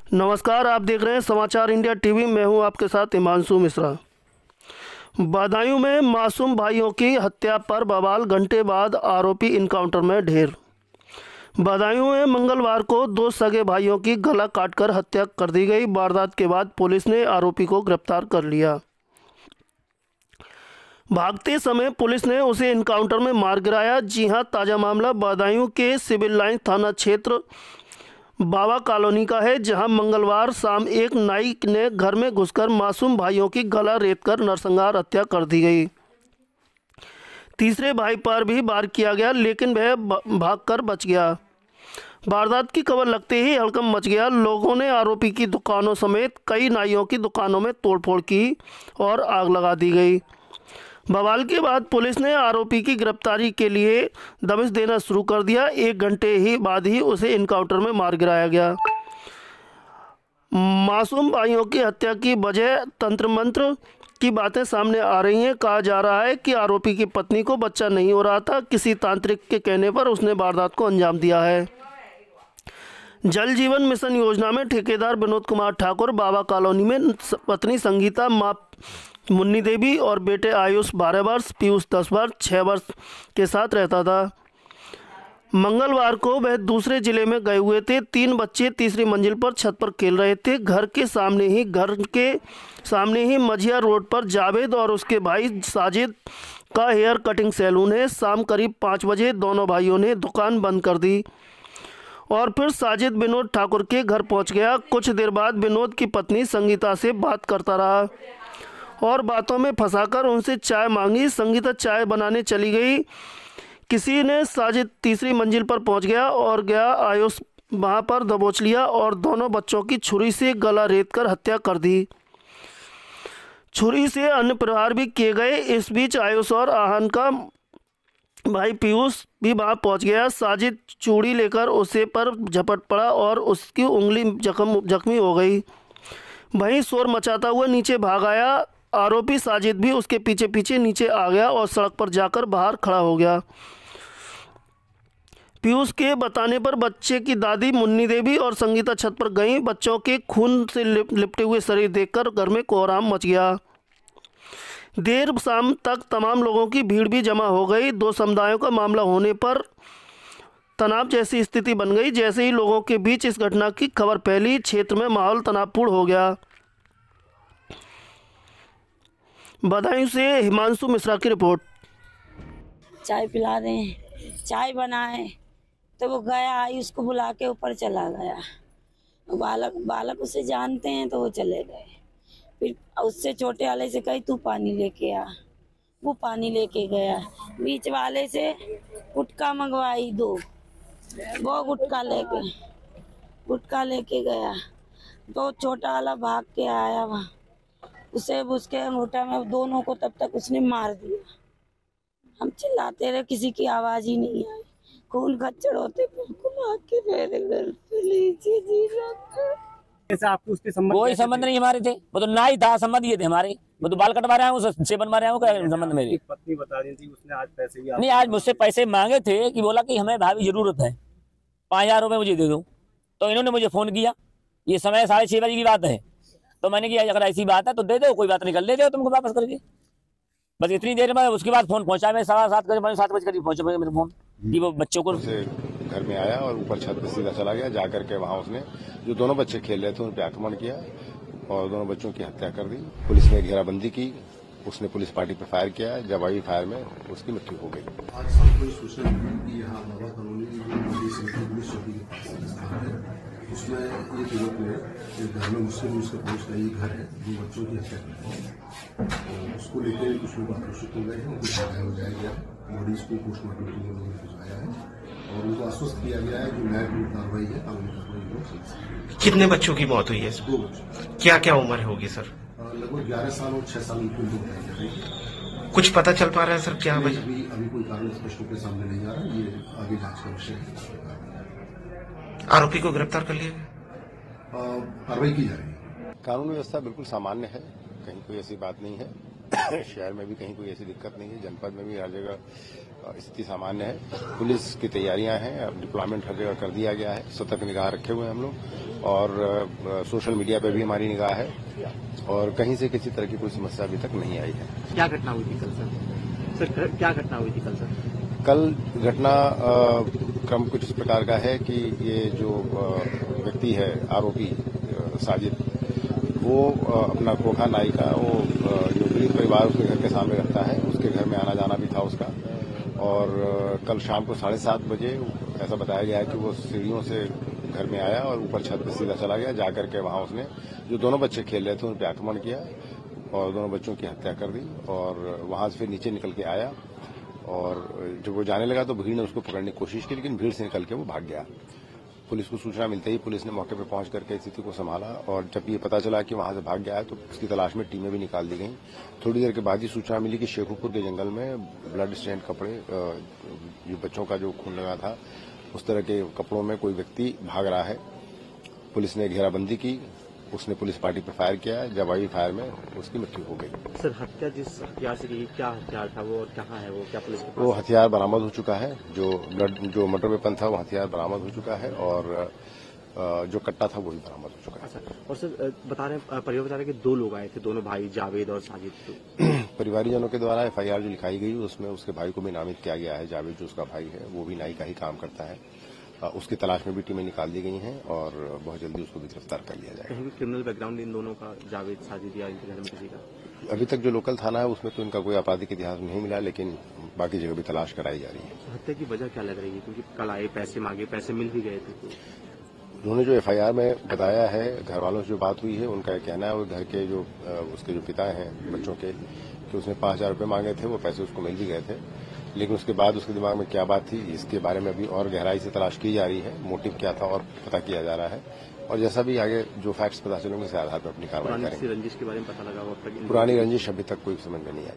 नमस्कार, आप देख रहे हैं समाचार इंडिया टीवी। मैं हूं आपके साथ हिमांशु मिश्रा। बदायूं में मासूम भाइयों की हत्या पर बवाल, घंटे बाद आरोपी इनकाउंटर में ढेर। बदायूं में मंगलवार को दो सगे भाइयों की गला काटकर हत्या कर दी गई। वारदात के बाद पुलिस ने आरोपी को गिरफ्तार कर लिया। भागते समय पुलिस ने उसे इनकाउंटर में मार गिराया। जी हां, ताज़ा मामला बदायूं के सिविल लाइन थाना क्षेत्र बाबा कॉलोनी का है, जहां मंगलवार शाम एक नाई ने घर में घुसकर मासूम भाइयों की गला रेतकर नरसंहार हत्या कर दी गई। तीसरे भाई पर भी वार किया गया, लेकिन वह भागकर बच गया। वारदात की खबर लगते ही हड़कंप मच गया। लोगों ने आरोपी की दुकानों समेत कई नाइयों की दुकानों में तोड़फोड़ की और आग लगा दी गई। बवाल के बाद पुलिस ने आरोपी की गिरफ्तारी के लिए दबिश देना शुरू कर दिया। एक घंटे ही बाद ही उसे इनकाउंटर में मार गिराया गया। मासूम भाइयों की हत्या की वजह तंत्र मंत्र की बातें सामने आ रही हैं। कहा जा रहा है कि आरोपी की पत्नी को बच्चा नहीं हो रहा था। किसी तांत्रिक के कहने पर उसने वारदात को अंजाम दिया है। जल जीवन मिशन योजना में ठेकेदार विनोद कुमार ठाकुर बाबा कॉलोनी में पत्नी संगीता, मां मुन्नी देवी और बेटे आयुष 12 वर्ष, पीयूष 10 वर्ष, 6 वर्ष के साथ रहता था। मंगलवार को वह दूसरे जिले में गए हुए थे। 3 बच्चे तीसरी मंजिल पर छत पर खेल रहे थे। घर के सामने ही मझिया रोड पर जावेद और उसके भाई साजिद का हेयर कटिंग सैलून है। शाम करीब 5 बजे दोनों भाइयों ने दुकान बंद कर दी और फिर साजिद विनोद ठाकुर के घर पहुंच गया। कुछ देर बाद विनोद की पत्नी संगीता से बात करता रहा और बातों में फंसाकर उनसे चाय मांगी। संगीता चाय बनाने चली गई। किसी ने साजिद तीसरी मंजिल पर पहुंच गया। आयुष वहां पर दबोच लिया और दोनों बच्चों की छुरी से गला रेतकर हत्या कर दी। छुरी से अन्य प्रहार भी किए गए। इस बीच आयुष और आहन का भाई पीयूष भी वहां पहुंच गया। साजिद चूड़ी लेकर उसे पर झपट पड़ा और उसकी उंगली जख्मी हो गई। वहीं शोर मचाता हुआ नीचे भाग आया। आरोपी साजिद भी उसके पीछे पीछे नीचे आ गया और सड़क पर जाकर बाहर खड़ा हो गया। पीयूष के बताने पर बच्चे की दादी मुन्नी देवी और संगीता छत पर गईं। बच्चों के खून से लिपटे हुए शरीर देखकर घर में कोहराम मच गया। देर शाम तक तमाम लोगों की भीड़ भी जमा हो गई। दो समुदायों का मामला होने पर तनाव जैसी स्थिति बन गई। जैसे ही लोगों के बीच इस घटना की खबर फैली, क्षेत्र में माहौल तनावपूर्ण हो गया। बदायूं से हिमांशु मिश्रा की रिपोर्ट। चाय पिला रहे हैं, चाय बनाए तो वो गया, आई उसको बुला के ऊपर चला गया। बालक उसे जानते हैं तो वो चले गए। फिर उससे छोटे वाले से कही तू पानी लेके आ, वो पानी लेके गया। बीच वाले से गुटखा मंगवाई 2, वो गुटखा लेके गया। तो छोटा वाला भाग के आया वहाँ, उसे उसके अंगूठा में दोनों को तब तक उसने मार दिया। हम चिल्लाते रहे, किसी की आवाज ही नहीं आई। खून खच्चर होते बिल्कुल आके मेरे घर पे लीजिए जी ऐसा आपको उसके संबंध कोई संबंध नहीं हमारे थे। वो तो नाई था, संबंध ये थे हमारे। वो तो बाल कटवा रहा हूँ, उसे बनवा रहा हूँ, क्या संबंध मेरी। पत्नी बता रही थी उसने आज पैसे भी नहीं, आज मुझसे पैसे मांगे थे कि बोला कि हमें भाभी जरूरत है, 5000 रुपये मुझे दे दो। तो इन्होंने मुझे फोन किया, ये समय 6:30 बजे की बात है। तो मैंने किया अगर ऐसी बात है तो दे दो, कोई बात नहीं, कर ले दो तुमको वापस करके। बस इतनी देर में उसके बाद फोन पहुंचा। मैं 7:15 बजे करीब पहुंचा मेरे फोन कि वो बच्चों को घर में आया और ऊपर छत पे सीधा चला गया। जाकर के वहां उसने जो दोनों बच्चे खेल रहे थे उन पर आक्रमण किया और दोनों बच्चों की हत्या कर दी। पुलिस ने घेराबंदी की, उसने पुलिस पार्टी पर फायर किया। जवाबी फायर में उसकी मृत्यु हो गई। आज शाम को सूचना मिली कि यहाँ बाबा कॉलोनी की पुलिस चौकी के पास उसमें एक युवक ने एक घर में मुस्लिम उसका पुलिस का ये घर है, 2 बच्चों की हत्या कर दी। उसको लेकर कुछ लोग आक्रोशित हो गए हैं, उनको सजाया हो जाएगा। बॉडीज को पोस्टमार्टम के लिए लोगों ने भिजवाया है और उनको आश्वस्त किया गया है कि न्यायपूर्ण कार्रवाई है, कानूनी कार्रवाई। कितने बच्चों की मौत हुई है? 2 बच्चों। क्या क्या उम्र होगी सर? लगभग 11 साल और 6 साल की उम्र बताई जा रही है। कुछ पता चल पा रहा है सर क्या वजह? अभी कोई कारण स्पष्ट रूप से सामने नहीं आ रहा, ये आगे जांच का विषय है। आरोपी को गिरफ्तार कर लिया गया, कार्रवाई की जा रही है। कानून व्यवस्था बिल्कुल सामान्य है, कहीं कोई ऐसी बात नहीं है। शहर में भी कहीं कोई ऐसी दिक्कत नहीं है, जनपद में भी हर जगह स्थिति सामान्य है। पुलिस की तैयारियां हैं, अब डिप्लॉयमेंट हर जगह कर दिया गया है, सतर्क निगाह रखे हुए हैं हम लोग, और सोशल मीडिया पे भी हमारी निगाह है, और कहीं से किसी तरह की कोई समस्या अभी तक नहीं आई है। क्या घटना हुई थी कल सर? क्या घटना हुई थी कल सर? कल घटना क्रम कुछ इस प्रकार का है कि ये जो व्यक्ति है आरोपी साजिद, वो अपना खोखा नाई का वो जो गरीब परिवार उसके घर के सामने रहता है, उसके घर में आना जाना भी था उसका। और कल शाम को 7:30 बजे ऐसा बताया गया है कि वो सीढ़ियों से घर में आया और ऊपर छत पर सीधा चला गया। जाकर के वहां उसने जो दोनों बच्चे खेल रहे थे उन पर आक्रमण किया और दोनों बच्चों की हत्या कर दी। और वहां से फिर नीचे निकल के आया, और जब वो जाने लगा तो भीड़ ने उसको पकड़ने की कोशिश की, लेकिन भीड़ से निकल के वो भाग गया। पुलिस को सूचना मिलते ही पुलिस ने मौके पर पहुंच करके स्थिति को संभाला, और जब ये पता चला कि वहां से भाग गया है तो उसकी तलाश में टीमें भी निकाल दी गई। थोड़ी देर के बाद ही सूचना मिली कि शेखुपुर के जंगल में ब्लड स्टेन कपड़े, जो बच्चों का जो खून लगा था उस तरह के कपड़ों में कोई व्यक्ति भाग रहा है। पुलिस ने घेराबंदी की, उसने पुलिस पार्टी पर फायर किया, जवाबी फायर में उसकी मृत्यु हो गई। सर हत्या जिस हथियार से की, क्या हथियार था वो और कहाँ है वो, क्या पुलिस के पास? वो हथियार बरामद हो चुका है, जो मर्डर वेपन था वो हथियार बरामद हो चुका है, और जो कट्टा था वो भी बरामद हो चुका है। और सर परिवार बता रहे कि 2 लोग आए थे, दोनों भाई जावेद और साजिद। परिवारीजनों के द्वारा FIR जो लिखाई गई उसमें उसके भाई को भी नामित किया गया है। जावेद जो उसका भाई है वो भी नाई का ही काम करता है। उसकी तलाश में भी टीमें निकाल दी गई हैं और बहुत जल्दी उसको भी गिरफ्तार कर लिया जाएगा। कहीं भी क्रिमिनल बैकग्राउंड इन दोनों का, जावेद साजिद या इनके घर में किसी का? अभी तक जो लोकल थाना है उसमें तो इनका कोई आपराधिक इतिहास नहीं मिला, लेकिन बाकी जगह भी तलाश कराई जा रही है। हत्या की वजह क्या लग रही है? क्योंकि कल आए, पैसे मांगे, पैसे मिल भी गए थे। उन्होंने जो FIR में बताया है, घर वालों से जो बात हुई है उनका यह कहना है, वो घर के जो उसके जो पिता हैं बच्चों के, कि उसने 5,000 रुपये मांगे थे, वो पैसे उसको मिल भी गए थे, लेकिन उसके बाद उसके दिमाग में क्या बात थी इसके बारे में अभी और गहराई से तलाश की जा रही है। मोटिव क्या था और पता किया जा रहा है, और जैसा भी आगे जो फैक्ट्स पता चलेंगे उसके आधार पर अपनी कार्रवाई करेंगे। रंजिश के बारे में पता लगा? पुरानी रंजिश अभी तक कोई समझ में नहीं आई।